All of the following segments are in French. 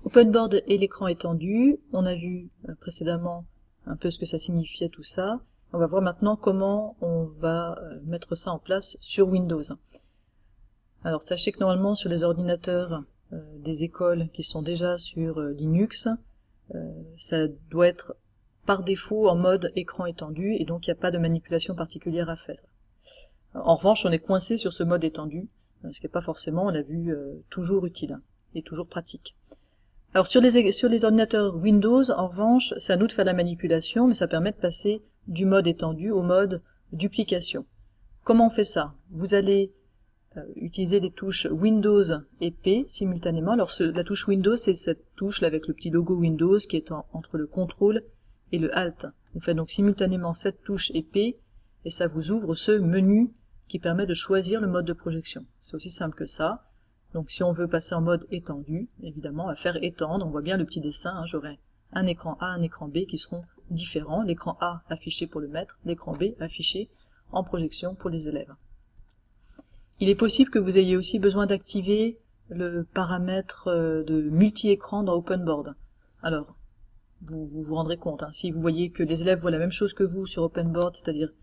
OpenBoard et l'écran étendu, on a vu précédemment un peu ce que ça signifiait tout ça. On va voir maintenant comment on va mettre ça en place sur Windows. Alors sachez que normalement sur les ordinateurs des écoles qui sont déjà sur Linux, ça doit être par défaut en mode écran étendu et donc il n'y a pas de manipulation particulière à faire. En revanche, on est coincé sur ce mode étendu, ce qui n'est pas forcément, on l'a vu, toujours utile et toujours pratique. Alors sur les ordinateurs Windows, en revanche, c'est à nous de faire la manipulation, mais ça permet de passer du mode étendu au mode duplication. Comment on fait ça? Vous allez utiliser les touches Windows et P simultanément. Alors la touche Windows, c'est cette touche là avec le petit logo Windows qui est entre le CTRL et le Alt. Vous faites donc simultanément cette touche et P, et ça vous ouvre ce menu qui permet de choisir le mode de projection. C'est aussi simple que ça. Donc si on veut passer en mode étendu, évidemment, on va faire étendre, on voit bien le petit dessin, hein, j'aurai un écran A, un écran B qui seront différents, l'écran A affiché pour le maître, l'écran B affiché en projection pour les élèves. Il est possible que vous ayez aussi besoin d'activer le paramètre de multi-écran dans OpenBoard. Alors, vous rendrez compte, hein, si vous voyez que les élèves voient la même chose que vous sur OpenBoard, c'est-à-dire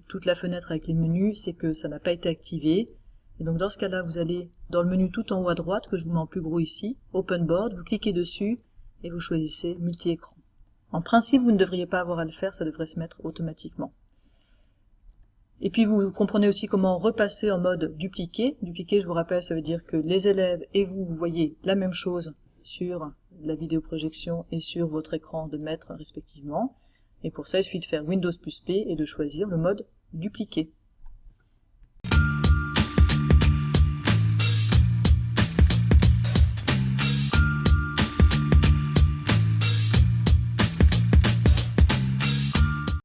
toute la fenêtre avec les menus, c'est que ça n'a pas été activé. Et donc dans ce cas-là, vous allez dans le menu tout en haut à droite, que je vous mets en plus gros ici, OpenBoard, vous cliquez dessus et vous choisissez multi-écran. En principe, vous ne devriez pas avoir à le faire, ça devrait se mettre automatiquement. Et puis vous comprenez aussi comment repasser en mode dupliqué. Dupliqué, je vous rappelle, ça veut dire que les élèves et vous voyez la même chose sur la vidéoprojection et sur votre écran de maître respectivement. Et pour ça, il suffit de faire Windows plus P et de choisir le mode dupliqué.